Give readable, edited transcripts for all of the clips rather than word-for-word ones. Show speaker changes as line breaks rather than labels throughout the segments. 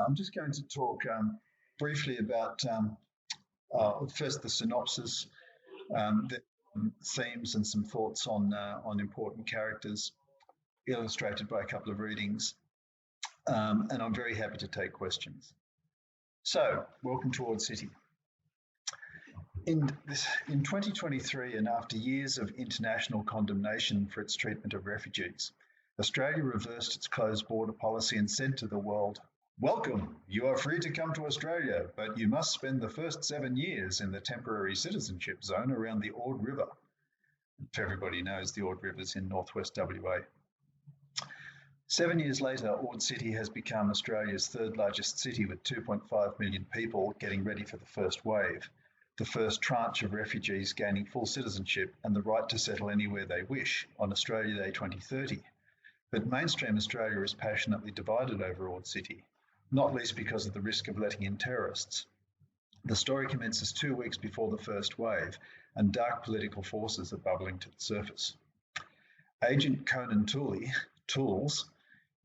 I'm just going to talk briefly about first the synopsis, the themes, and some thoughts on important characters, illustrated by a couple of readings, and I'm very happy to take questions. So, welcome to Ord City. In 2023, and after years of international condemnation for its treatment of refugees, Australia reversed its closed border policy and said to the world, "Welcome, you are free to come to Australia, but you must spend the first 7 years in the temporary citizenship zone around the Ord River." If everybody knows, the Ord River is in northwest WA. 7 years later, Ord City has become Australia's third largest city with 2.5 million people getting ready for the first wave, the first tranche of refugees gaining full citizenship and the right to settle anywhere they wish on Australia Day 2030. But mainstream Australia is passionately divided over Ord City, not least because of the risk of letting in terrorists. The story commences 2 weeks before the first wave, and dark political forces are bubbling to the surface. Agent Conan Tools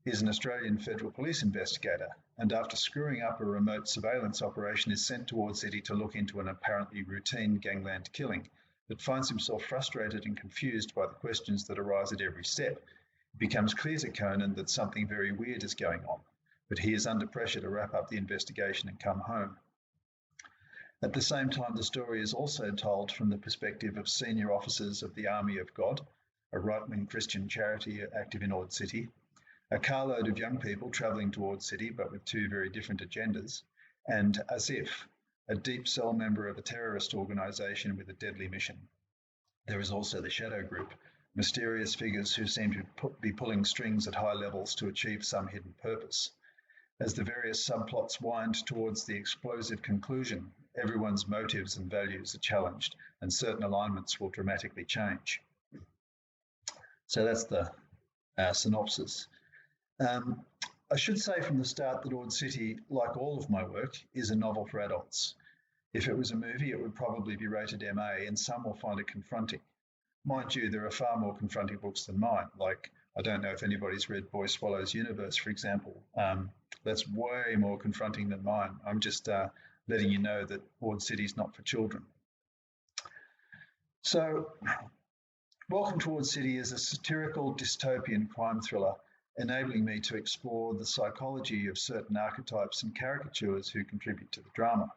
is an Australian Federal Police investigator, and after screwing up a remote surveillance operation is sent to Ord City to look into an apparently routine gangland killing, but finds himself frustrated and confused by the questions that arise at every step. It becomes clear to Conan that something very weird is going on, but he is under pressure to wrap up the investigation and come home. At the same time, the story is also told from the perspective of senior officers of the Army of God, a right-wing Christian charity active in Ord City, a carload of young people travelling to Ord City but with two very different agendas, and Asif, a deep cell member of a terrorist organisation with a deadly mission. There is also the Shadow Group, mysterious figures who seem to be pulling strings at high levels to achieve some hidden purpose. As the various subplots wind towards the explosive conclusion, everyone's motives and values are challenged, and certain alignments will dramatically change. So that's the synopsis. I should say from the start that Ord City, like all of my work, is a novel for adults. If it was a movie, it would probably be rated MA, and some will find it confronting. Mind you, there are far more confronting books than mine, like, I don't know if anybody's read Boy Swallow's Universe, for example. That's way more confronting than mine. I'm just letting you know that Ord City's not for children. So, Welcome to Ord City is a satirical dystopian crime thriller, enabling me to explore the psychology of certain archetypes and caricatures who contribute to the drama.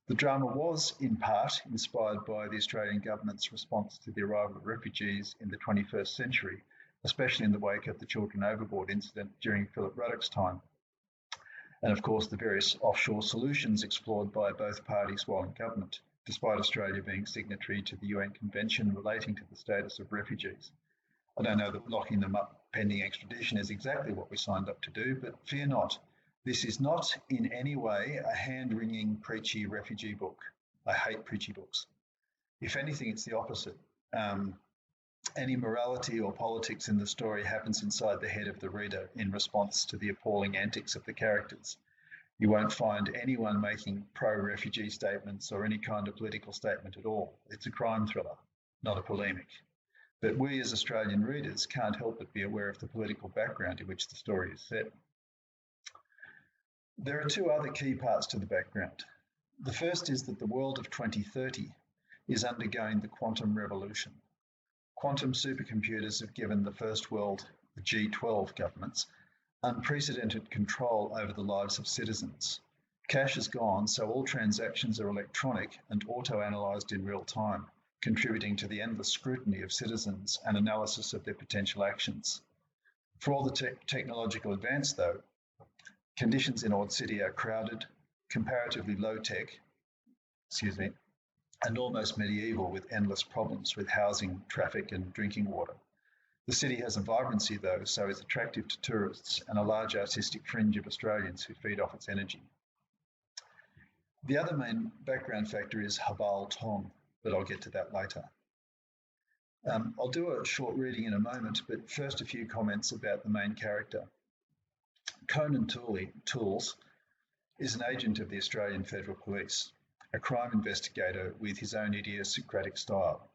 The drama was, in part, inspired by the Australian government's response to the arrival of refugees in the 21st century, especially in the wake of the Children Overboard incident during Philip Ruddock's time, and of course the various offshore solutions explored by both parties while in government, despite Australia being signatory to the UN Convention relating to the status of refugees. I don't know that locking them up pending extradition is exactly what we signed up to do, but fear not. This is not in any way a hand-wringing, preachy refugee book. I hate preachy books. If anything, it's the opposite. Any morality or politics in the story happens inside the head of the reader in response to the appalling antics of the characters. You won't find anyone making pro-refugee statements or any kind of political statement at all. It's a crime thriller, not a polemic. But we as Australian readers can't help but be aware of the political background in which the story is set. There are two other key parts to the background. The first is that the world of 2030 is undergoing the quantum revolution. Quantum supercomputers have given the first world, the G12 governments, unprecedented control over the lives of citizens. Cash is gone, so all transactions are electronic and auto-analysed in real time, contributing to the endless scrutiny of citizens and analysis of their potential actions. For all the technological advance, though, conditions in Ord City are crowded, comparatively low-tech, and almost medieval, with endless problems with housing, traffic and drinking water. The city has a vibrancy, though, so is attractive to tourists and a large artistic fringe of Australians who feed off its energy. The other main background factor is Habal Tong, but I'll get to that later. I'll do a short reading in a moment, but first a few comments about the main character. Conan Tools is an agent of the Australian Federal Police, a crime investigator with his own idiosyncratic style.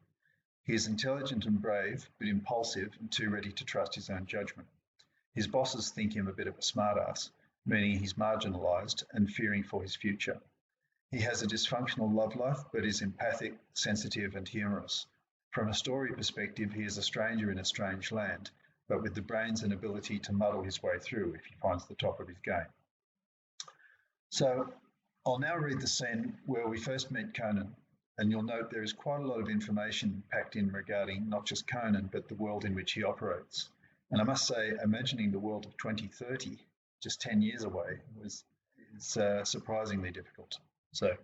He is intelligent and brave, but impulsive and too ready to trust his own judgment. His bosses think him a bit of a smartass, meaning he's marginalised and fearing for his future. He has a dysfunctional love life, but is empathic, sensitive, and humorous. From a story perspective, he is a stranger in a strange land, but with the brains and ability to muddle his way through if he finds the top of his game. So I'll now read the scene where we first meet Conan, and you'll note there is quite a lot of information packed in regarding not just Conan, but the world in which he operates. And I must say, imagining the world of 2030, just 10 years away, is surprisingly difficult. So,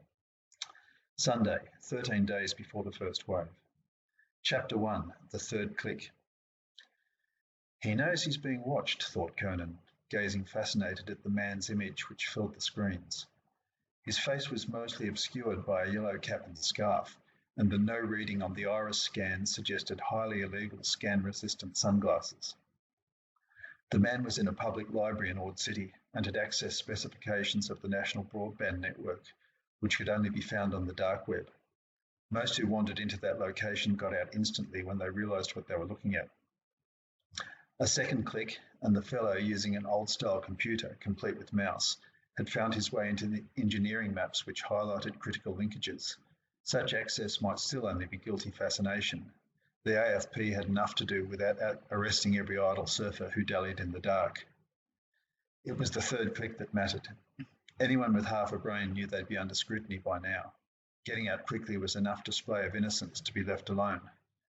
Sunday, 13 days before the first wave. Chapter 1, The Third Click. He knows he's being watched, thought Conan, gazing fascinated at the man's image which filled the screens. His face was mostly obscured by a yellow cap and scarf, and the no reading on the iris scan suggested highly illegal scan-resistant sunglasses. The man was in a public library in Ord City and had accessed specifications of the national broadband network, which could only be found on the dark web. Most who wandered into that location got out instantly when they realised what they were looking at. A second click, and the fellow, using an old-style computer, complete with mouse, had found his way into the engineering maps which highlighted critical linkages. Such access might still only be guilty fascination. The AFP had enough to do without arresting every idle surfer who dallied in the dark. It was the third click that mattered. Anyone with half a brain knew they'd be under scrutiny by now. Getting out quickly was enough display of innocence to be left alone,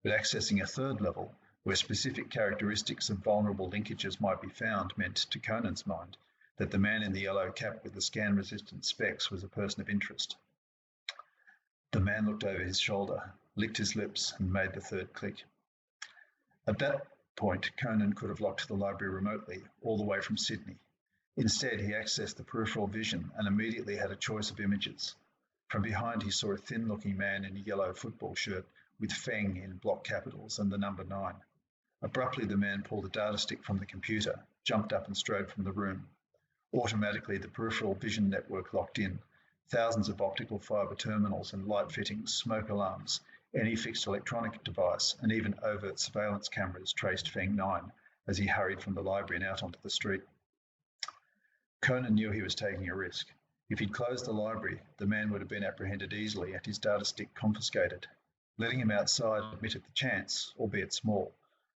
but accessing a third level, where specific characteristics of vulnerable linkages might be found, meant, to Conan's mind, that the man in the yellow cap with the scan-resistant specs was a person of interest. The man looked over his shoulder, licked his lips, and made the third click. At that point, Conan could have locked the library remotely, all the way from Sydney. Instead, he accessed the peripheral vision and immediately had a choice of images. From behind, he saw a thin-looking man in a yellow football shirt with Feng in block capitals and the number 9. Abruptly, the man pulled a data stick from the computer, jumped up and strode from the room. Automatically, the peripheral vision network locked in. Thousands of optical fibre terminals and light fittings, smoke alarms, any fixed electronic device, and even overt surveillance cameras traced Feng 9 as he hurried from the library and out onto the street. Conan knew he was taking a risk. If he'd closed the library, the man would have been apprehended easily and his data stick confiscated. Letting him outside admitted the chance, albeit small,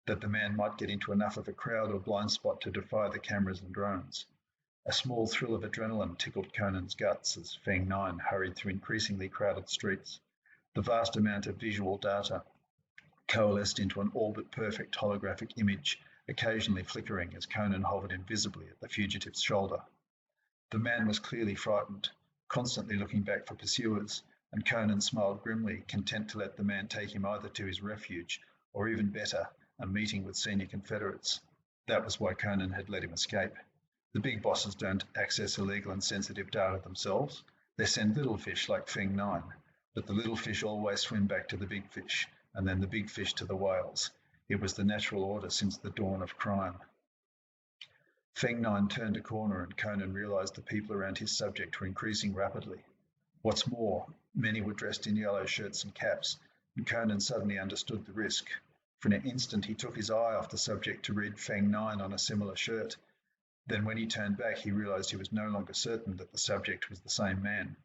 that the man might get into enough of a crowd or blind spot to defy the cameras and drones. A small thrill of adrenaline tickled Conan's guts as Feng 9 hurried through increasingly crowded streets. The vast amount of visual data coalesced into an all-but-perfect holographic image, occasionally flickering as Conan hovered invisibly at the fugitive's shoulder. The man was clearly frightened, constantly looking back for pursuers, and Conan smiled grimly, content to let the man take him either to his refuge, or even better, a meeting with senior Confederates. That was why Conan had let him escape. The big bosses don't access illegal and sensitive data themselves. They send little fish like Feng 9, but the little fish always swim back to the big fish, and then the big fish to the whales. It was the natural order since the dawn of crime. Feng 9 turned a corner and Conan realised the people around his subject were increasing rapidly. What's more, many were dressed in yellow shirts and caps, and Conan suddenly understood the risk. For an instant he took his eye off the subject to read Feng 9 on a similar shirt. Then when he turned back, he realised he was no longer certain that the subject was the same man.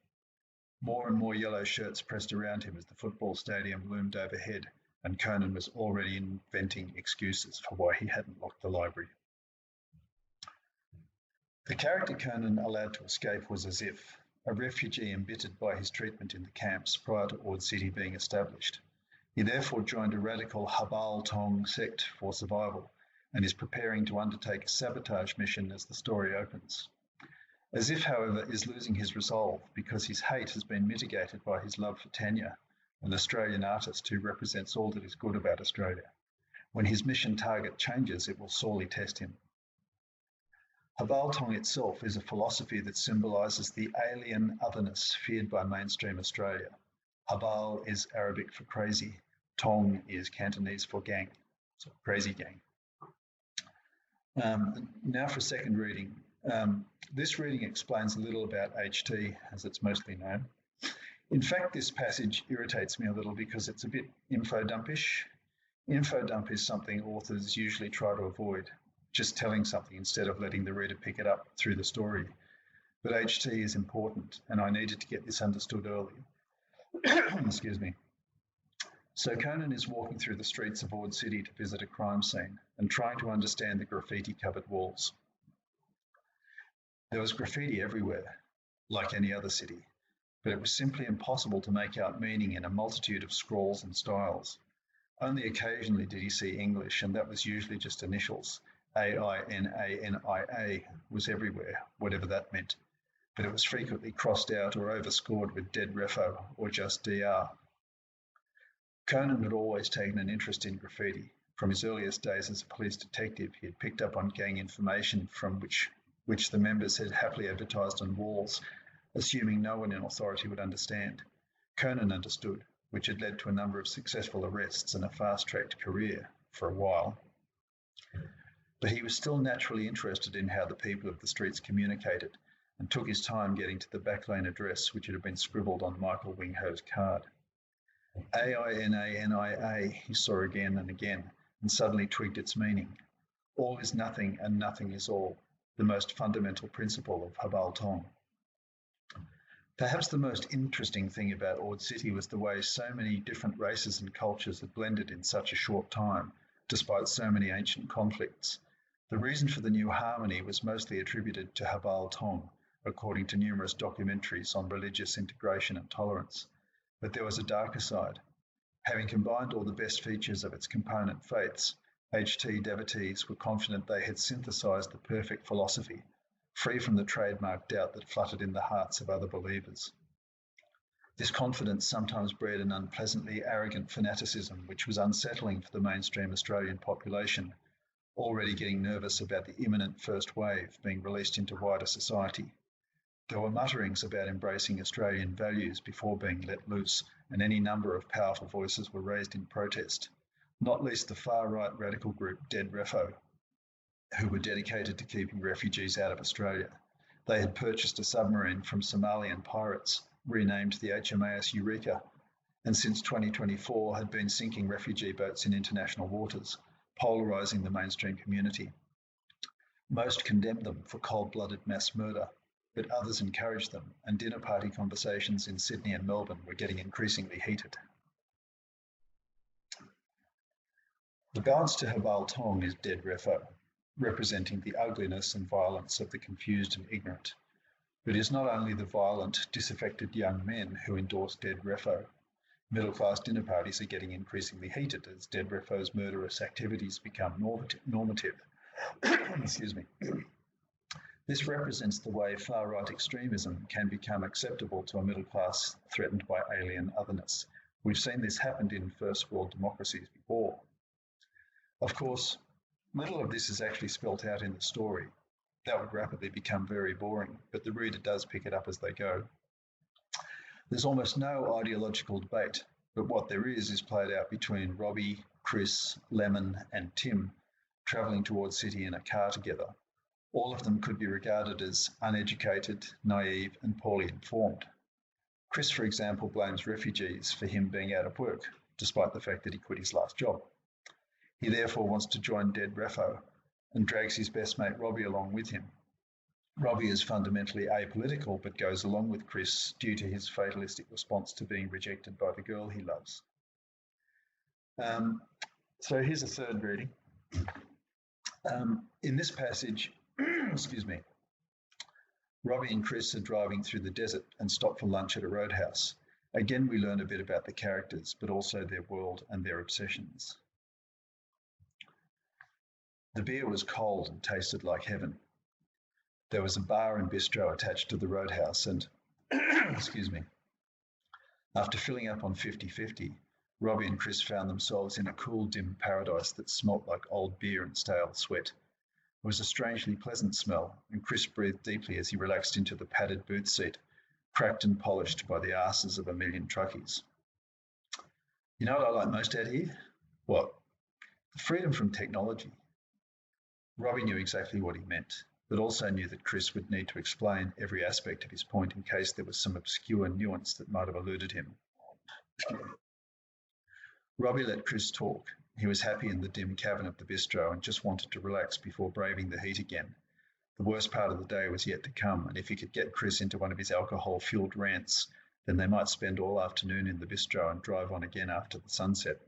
More and more yellow shirts pressed around him as the football stadium loomed overhead, and Conan was already inventing excuses for why he hadn't locked the library. The character Conan allowed to escape was Azif, a refugee embittered by his treatment in the camps prior to Ord City being established. He therefore joined a radical Habal Tong sect for survival, and is preparing to undertake a sabotage mission as the story opens. Azif, however, is losing his resolve because his hate has been mitigated by his love for Tanya, an Australian artist who represents all that is good about Australia. When his mission target changes, it will sorely test him. Habal Tong itself is a philosophy that symbolises the alien otherness feared by mainstream Australia. Habal is Arabic for crazy. Tong is Cantonese for gang, so crazy gang. Now for a second reading. This reading explains a little about HT, as it's mostly known. In fact, this passage irritates me a little because it's a bit info dumpish. Info dump is something authors usually try to avoid. just telling something instead of letting the reader pick it up through the story. But HT is important, and I needed to get this understood early. Excuse me. So Conan is walking through the streets of Ord City to visit a crime scene and trying to understand the graffiti-covered walls. There was graffiti everywhere, like any other city, but it was simply impossible to make out meaning in a multitude of scrawls and styles. Only occasionally did he see English, and that was usually just initials. AINANIA was everywhere, whatever that meant, but it was frequently crossed out or overscored with dead refo or just DR. Conan had always taken an interest in graffiti. From his earliest days as a police detective, he had picked up on gang information from which the members had happily advertised on walls, assuming no one in authority would understand. Conan understood, which had led to a number of successful arrests and a fast-tracked career for a while. But he was still naturally interested in how the people of the streets communicated, and took his time getting to the backlane address which had been scribbled on Michael Wingho's card. AINANIA he saw again and again, and suddenly twigged its meaning. All is nothing and nothing is all, the most fundamental principle of Habal Tong. Perhaps the most interesting thing about Ord City was the way so many different races and cultures had blended in such a short time, despite so many ancient conflicts. The reason for the new harmony was mostly attributed to Habal Tong, according to numerous documentaries on religious integration and tolerance. But there was a darker side. Having combined all the best features of its component faiths, HT devotees were confident they had synthesized the perfect philosophy, free from the trademark doubt that fluttered in the hearts of other believers. This confidence sometimes bred an unpleasantly arrogant fanaticism which was unsettling for the mainstream Australian population, already getting nervous about the imminent first wave being released into wider society. There were mutterings about embracing Australian values before being let loose, and any number of powerful voices were raised in protest, not least the far-right radical group Dead Refo, who were dedicated to keeping refugees out of Australia. They had purchased a submarine from Somalian pirates, renamed the HMAS Eureka, and since 2024 had been sinking refugee boats in international waters, polarising the mainstream community. Most condemned them for cold-blooded mass murder, but others encouraged them, and dinner party conversations in Sydney and Melbourne were getting increasingly heated. The balance to Habal Tong is Dead Refo, representing the ugliness and violence of the confused and ignorant. But it is not only the violent, disaffected young men who endorse Dead Refo. Middle-class dinner parties are getting increasingly heated as Dead Refo's murderous activities become normative. Excuse me. This represents the way far-right extremism can become acceptable to a middle class threatened by alien otherness. We've seen this happen in first world democracies before. Of course, little of this is actually spelt out in the story. That would rapidly become very boring, but the reader does pick it up as they go. There's almost no ideological debate, but what there is played out between Robbie, Chris, Lemon, and Tim travelling towards City in a car together. All of them could be regarded as uneducated, naive, and poorly informed. Chris, for example, blames refugees for him being out of work, despite the fact that he quit his last job. He therefore wants to join Dead Refo and drags his best mate Robbie along with him. Robbie is fundamentally apolitical but goes along with Chris due to his fatalistic response to being rejected by the girl he loves. So here's a third reading. In this passage, excuse me, Robbie and Chris are driving through the desert and stop for lunch at a roadhouse. Again, we learn a bit about the characters, but also their world and their obsessions. The beer was cold and tasted like heaven. There was a bar and bistro attached to the roadhouse and, excuse me, after filling up on 50-50, Robbie and Chris found themselves in a cool, dim paradise that smelt like old beer and stale sweat. It was a strangely pleasant smell, and Chris breathed deeply as he relaxed into the padded booth seat, cracked and polished by the asses of a million truckies. You know what I like most out here? What? The freedom from technology. Robbie knew exactly what he meant, but also knew that Chris would need to explain every aspect of his point in case there was some obscure nuance that might have eluded him. Robbie let Chris talk, He was happy in the dim cabin of the bistro and just wanted to relax before braving the heat again. The worst part of the day was yet to come, and if he could get Chris into one of his alcohol-fueled rants, then they might spend all afternoon in the bistro and drive on again after the sunset.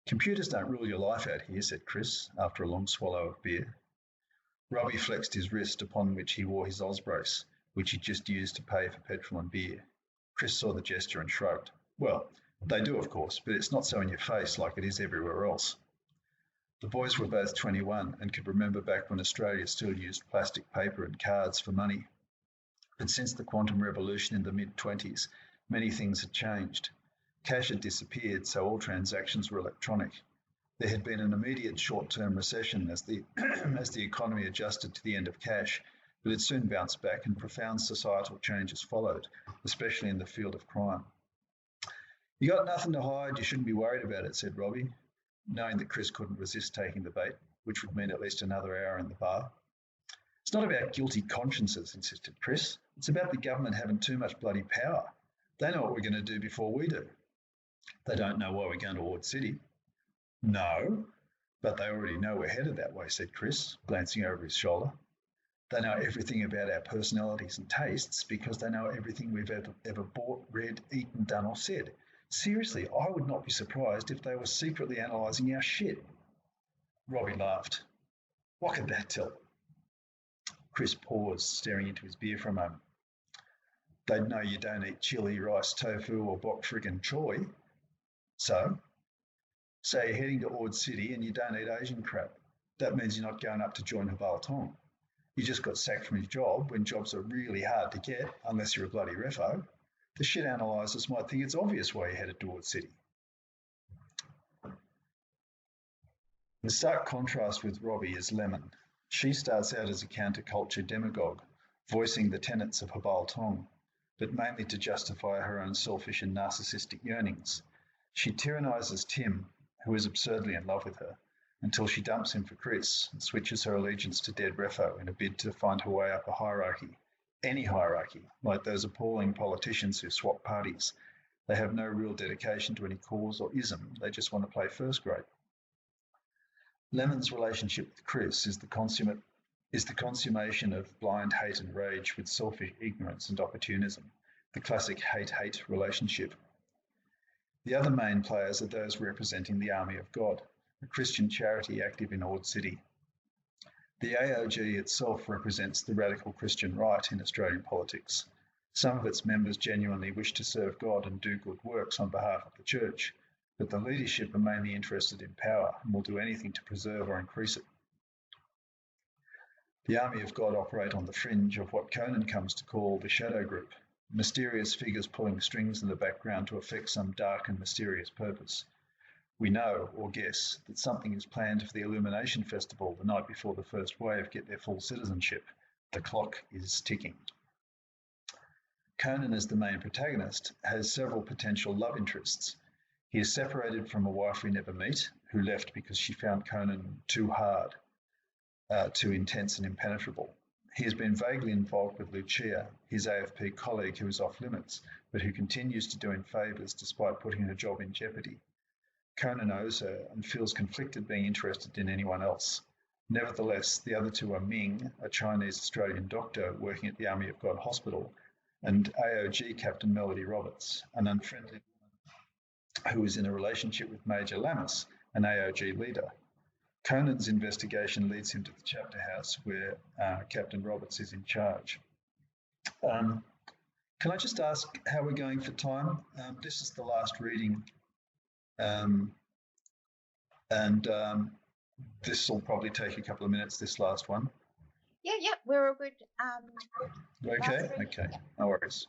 Computers don't rule your life out here, said Chris, after a long swallow of beer. Robbie flexed his wrist, upon which he wore his Osbrace, which he just used to pay for petrol and beer. Chris saw the gesture and shrugged. Well, they do, of course, but it's not so in your face like it is everywhere else. The boys were both 21 and could remember back when Australia still used plastic paper and cards for money. But since the quantum revolution in the mid-20s, many things had changed. Cash had disappeared, so all transactions were electronic. There had been an immediate short-term recession as the economy adjusted to the end of cash, but it soon bounced back and profound societal changes followed, especially in the field of crime. You got nothing to hide, you shouldn't be worried about it, said Robbie, knowing that Chris couldn't resist taking the bait, which would mean at least another hour in the bar. It's not about guilty consciences, insisted Chris. It's about the government having too much bloody power. They know what we're going to do before we do. They don't know why we're going to Ord City. No, but they already know we're headed that way, said Chris, glancing over his shoulder. They know everything about our personalities and tastes because they know everything we've ever bought, read, eaten, done or said. Seriously, I would not be surprised if they were secretly analysing our shit. Robbie laughed. What could that tell? Chris paused, staring into his beer for a moment. They'd know you don't eat chili, rice, tofu or bok friggin' choy. So? Say you're heading to Ord City and you don't eat Asian crap. That means you're not going up to join Habal Tong. You just got sacked from your job when jobs are really hard to get, unless you're a bloody refo. The shit analysers might think it's obvious why you're headed to Ord City. The stark contrast with Robbie is Lemon. She starts out as a counterculture demagogue, voicing the tenets of Habal Tong, but mainly to justify her own selfish and narcissistic yearnings. She tyrannises Tim, who is absurdly in love with her, until she dumps him for Chris and switches her allegiance to dead refo in a bid to find her way up a hierarchy. Any hierarchy, like those appalling politicians who swap parties. They have no real dedication to any cause or ism, they just want to play first grade. Lemon's relationship with Chris is the consummation of blind hate and rage with selfish ignorance and opportunism, the classic hate-hate relationship. The other main players are those representing the Army of God, a Christian charity active in Ord City. The AOG itself represents the radical Christian right in Australian politics. Some of its members genuinely wish to serve God and do good works on behalf of the church, but the leadership are mainly interested in power and will do anything to preserve or increase it. The Army of God operate on the fringe of what Conan comes to call the shadow group, mysterious figures pulling strings in the background to effect some dark and mysterious purpose. We know, or guess, that something is planned for the Illumination Festival the night before the first wave get their full citizenship. The clock is ticking. Conan, as the main protagonist, has several potential love interests. He is separated from a wife we never meet, who left because she found Conan too hard, too intense and impenetrable. He has been vaguely involved with Lucia, his AFP colleague who is off limits, but who continues to do him favours despite putting her job in jeopardy. Conan owes her and feels conflicted being interested in anyone else. Nevertheless, the other two are Ming, a Chinese-Australian doctor working at the Army of God Hospital, and AOG Captain Melody Roberts, an unfriendly woman who is in a relationship with Major Lamas, an AOG leader. Conan's investigation leads him to the chapter house where Captain Roberts is in charge. Can I just ask how we're going for time? This is the last reading. This will probably take a couple of minutes, this last one.
Yeah, we're all good.
Okay, no worries.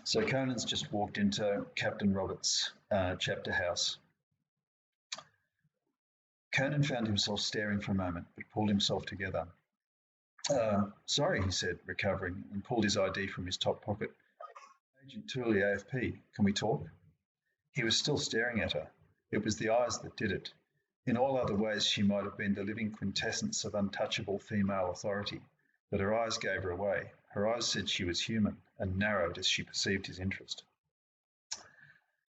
So Conan's just walked into Captain Roberts' chapter house. Conan found himself staring for a moment, but pulled himself together. Sorry, he said, recovering, and pulled his ID from his top pocket. Agent Tooley, AFP, can we talk? He was still staring at her. It was the eyes that did it. In all other ways, she might have been the living quintessence of untouchable female authority, but her eyes gave her away. Her eyes said she was human and narrowed as she perceived his interest.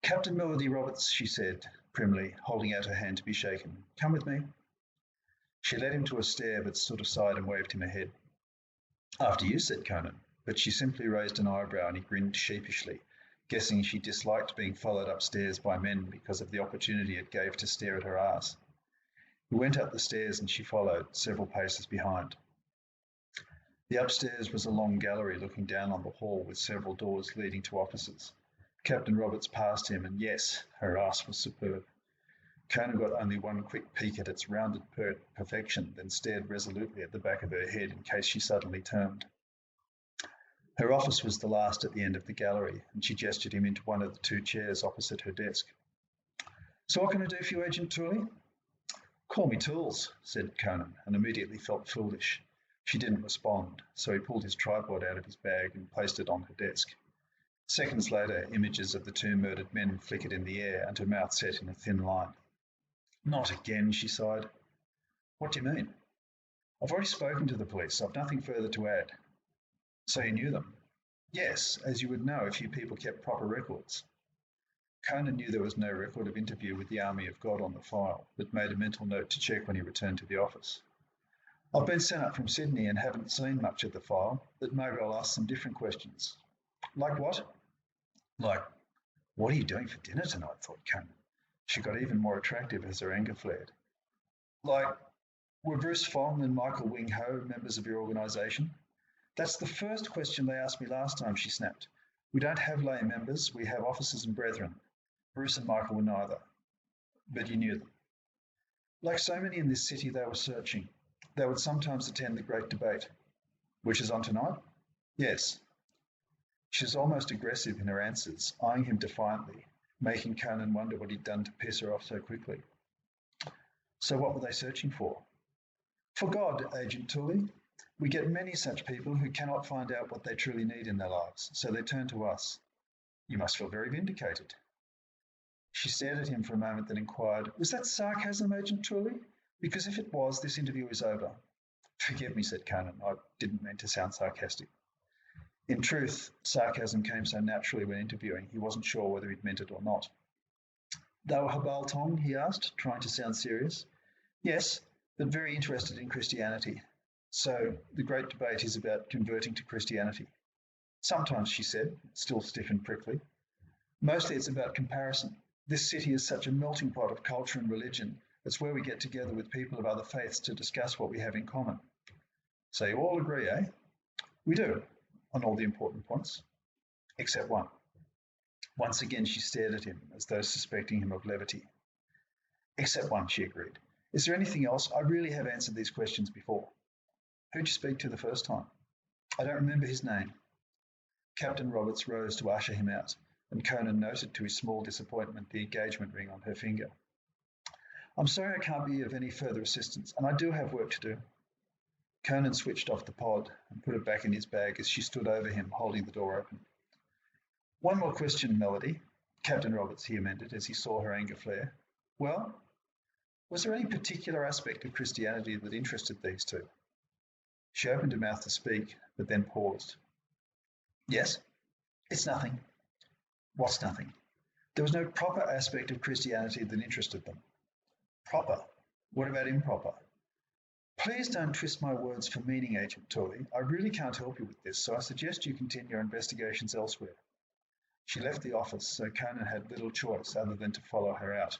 Captain Melody Roberts, she said primly, holding out her hand to be shaken. Come with me. She led him to a stair but stood aside and waved him ahead. After you, said Conan, but she simply raised an eyebrow and he grinned sheepishly, guessing she disliked being followed upstairs by men because of the opportunity it gave to stare at her ass. He went up the stairs and she followed, several paces behind. The upstairs was a long gallery looking down on the hall with several doors leading to offices. Captain Roberts passed him, and yes, her ass was superb. Conan got only one quick peek at its rounded perfection, then stared resolutely at the back of her head in case she suddenly turned. Her office was the last at the end of the gallery, and she gestured him into one of the two chairs opposite her desk. So what can I do for you, Agent Tooley? Call me Tools, said Conan, and immediately felt foolish. She didn't respond, so he pulled his tripod out of his bag and placed it on her desk. Seconds later, images of the two murdered men flickered in the air and her mouth set in a thin line. Not again, she sighed. What do you mean? I've already spoken to the police. I've nothing further to add. So you knew them? Yes, as you would know if you people kept proper records. Conan knew there was no record of interview with the Army of God on the file, but made a mental note to check when he returned to the office. I've been sent up from Sydney and haven't seen much of the file, but maybe I'll ask some different questions. Like what? Like, what are you doing for dinner tonight, thought Conan. She got even more attractive as her anger flared. Like, were Bruce Fong and Michael Wing Ho members of your organisation? That's the first question they asked me last time, she snapped. We don't have lay members, we have officers and brethren. Bruce and Michael were neither. But you knew them. Like so many in this city, they were searching. They would sometimes attend the Great Debate. Which is on tonight? Yes. She was almost aggressive in her answers, eyeing him defiantly, making Conan wonder what he'd done to piss her off so quickly. So what were they searching for? For God, Agent Tooley. We get many such people who cannot find out what they truly need in their lives, so they turn to us. You must feel very vindicated. She stared at him for a moment, then inquired, was that sarcasm, Agent Tooley? Because if it was, this interview is over. Forgive me, said Conan. I didn't mean to sound sarcastic. In truth, sarcasm came so naturally when interviewing, he wasn't sure whether he'd meant it or not. They were Habal Tong, he asked, trying to sound serious. Yes, but very interested in Christianity. So the Great Debate is about converting to Christianity. Sometimes, she said, still stiff and prickly. Mostly it's about comparison. This city is such a melting pot of culture and religion. It's where we get together with people of other faiths to discuss what we have in common. So you all agree, eh? We do, on all the important points, except one. Once again, she stared at him as though suspecting him of levity. Except one, she agreed. Is there anything else? I really have answered these questions before. Who'd you speak to the first time? I don't remember his name. Captain Roberts rose to usher him out, and Conan noted to his small disappointment the engagement ring on her finger. I'm sorry I can't be of any further assistance, and I do have work to do. Conan switched off the pod and put it back in his bag as she stood over him, holding the door open. One more question, Melody, Captain Roberts, he amended as he saw her anger flare. Well, was there any particular aspect of Christianity that interested these two? She opened her mouth to speak, but then paused. Yes? It's nothing. What's nothing? There was no proper aspect of Christianity that interested them. Proper? What about improper? Please don't twist my words for meaning, Agent Tooley. I really can't help you with this, so I suggest you continue your investigations elsewhere. She left the office, so Conan had little choice other than to follow her out.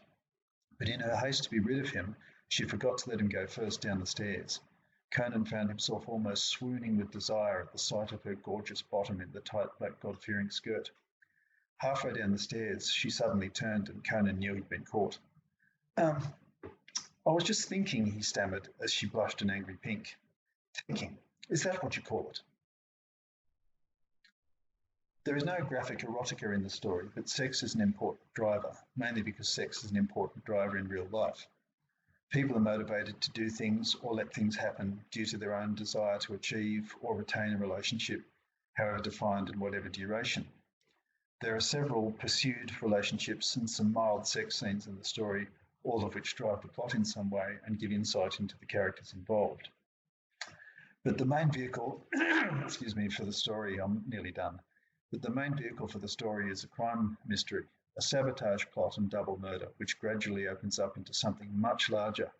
But in her haste to be rid of him, she forgot to let him go first down the stairs. Conan found himself almost swooning with desire at the sight of her gorgeous bottom in the tight black God-fearing skirt. Halfway down the stairs, she suddenly turned and Conan knew he'd been caught. I was just thinking, he stammered as she blushed an angry pink. Thinking? Is that what you call it? There is no graphic erotica in the story, but sex is an important driver, mainly because sex is an important driver in real life. People are motivated to do things or let things happen due to their own desire to achieve or retain a relationship, however defined and whatever duration. There are several pursued relationships and some mild sex scenes in the story, all of which drive the plot in some way and give insight into the characters involved. But the main vehicle, excuse me, for the story, I'm nearly done. But the main vehicle for the story is a crime mystery, a sabotage plot and double murder, which gradually opens up into something much larger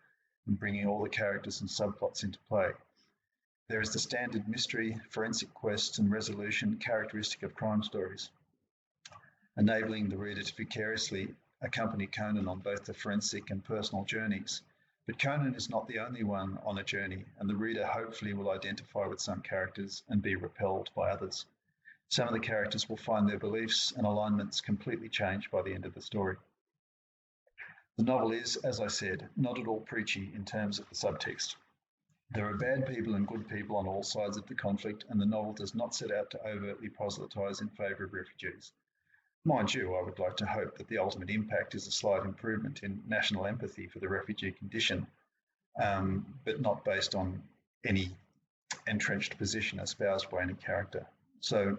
and bringing all the characters and subplots into play. There is the standard mystery, forensic quest, and resolution characteristic of crime stories, enabling the reader to vicariously accompany Conan on both the forensic and personal journeys. But Conan is not the only one on a journey, and the reader hopefully will identify with some characters and be repelled by others. Some of the characters will find their beliefs and alignments completely changed by the end of the story. The novel is, as I said, not at all preachy in terms of the subtext. There are bad people and good people on all sides of the conflict, and the novel does not set out to overtly proselytise in favour of refugees. Mind you, I would like to hope that the ultimate impact is a slight improvement in national empathy for the refugee condition, but not based on any entrenched position espoused by any character. So,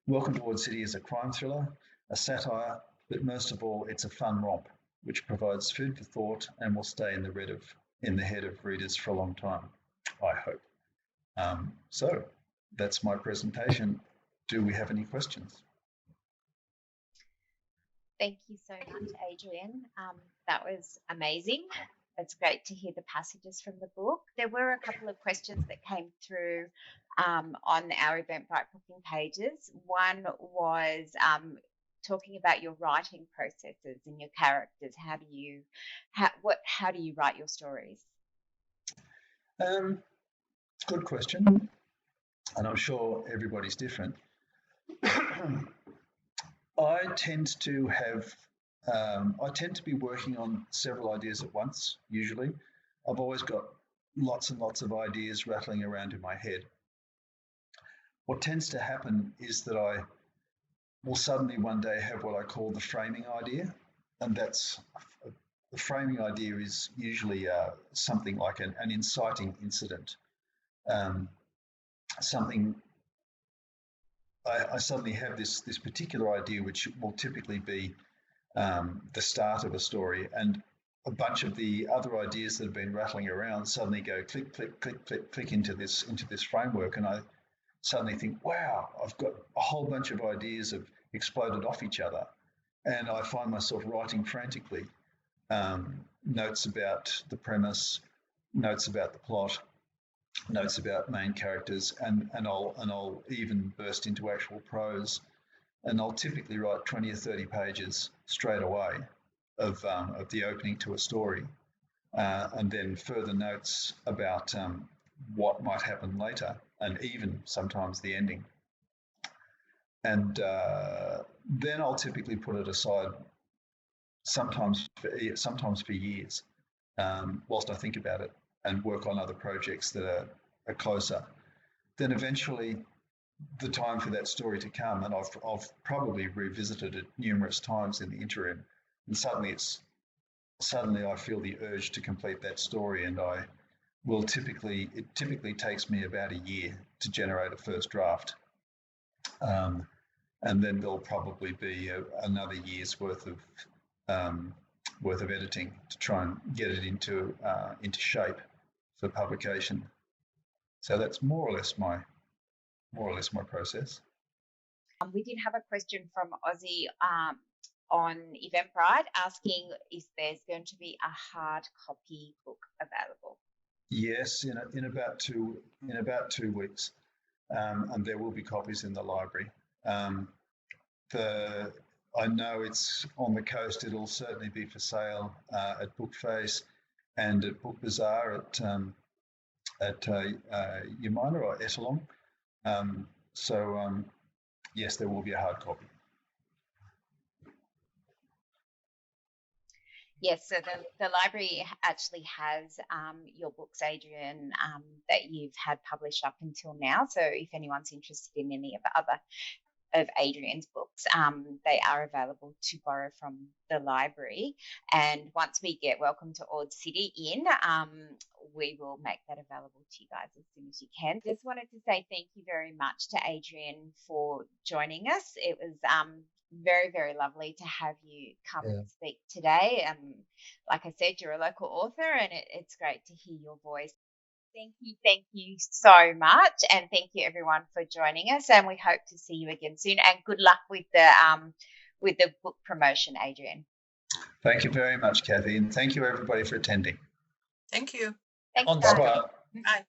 Welcome to Ord City is a crime thriller, a satire, but most of all, it's a fun romp, which provides food for thought and will stay in the head of readers for a long time, I hope. So, that's my presentation. Do we have any questions?
Thank you so much, Adrian. That was amazing. It's great to hear the passages from the book. There were a couple of questions that came through on our Eventbrite booking pages. One was talking about your writing processes and your characters. How do you write your stories?
Good question, and I'm sure everybody's different. I tend to be working on several ideas at once, usually. I've always got lots and lots of ideas rattling around in my head. What tends to happen is that I will suddenly one day have what I call the framing idea, and the framing idea is usually something like an inciting incident, something. I suddenly have this particular idea, which will typically be the start of a story, and a bunch of the other ideas that have been rattling around suddenly go click, click, click, click, click into this framework, and I suddenly think, wow, I've got a whole bunch of ideas have exploded off each other, and I find myself writing frantically, notes about the premise, notes about the plot, notes about main characters, and I'll even burst into actual prose, and I'll typically write 20 or 30 pages straight away of the opening to a story, and then further notes about what might happen later, and even sometimes the ending. And then I'll typically put it aside, sometimes for years, whilst I think about it and work on other projects that are closer. Then eventually, the time for that story to come, and I've probably revisited it numerous times in the interim, and suddenly I feel the urge to complete that story, and it typically takes me about a year to generate a first draft, and then there'll probably be another year's worth of editing to try and get it into shape for publication. So that's more or less my process.
We did have a question from Ozzy on Eventbrite asking if there's going to be a hard copy book available.
Yes, in about 2 weeks, and there will be copies in the library. I know it's on the coast. It'll certainly be for sale at Bookface and at Book Bazaar at Yamina or Ettalong. Yes, there will be a hard copy.
Yes, so the library actually has your books, Adrian, that you've had published up until now. So if anyone's interested in any of Adrian's books, they are available to borrow from the library. And once we get Welcome to Ord City in, we will make that available to you guys as soon as you can. Just wanted to say thank you very much to Adrian for joining us. It was very, very lovely to have you come and speak today. Like I said, you're a local author, and it's great to hear your voice. Thank you so much, and thank you everyone for joining us. And we hope to see you again soon. And good luck with the book promotion, Adrian.
Thank you very much, Kathy, and thank you everybody for attending.
Thank you.
Thanks,
Bye-bye.
Bye.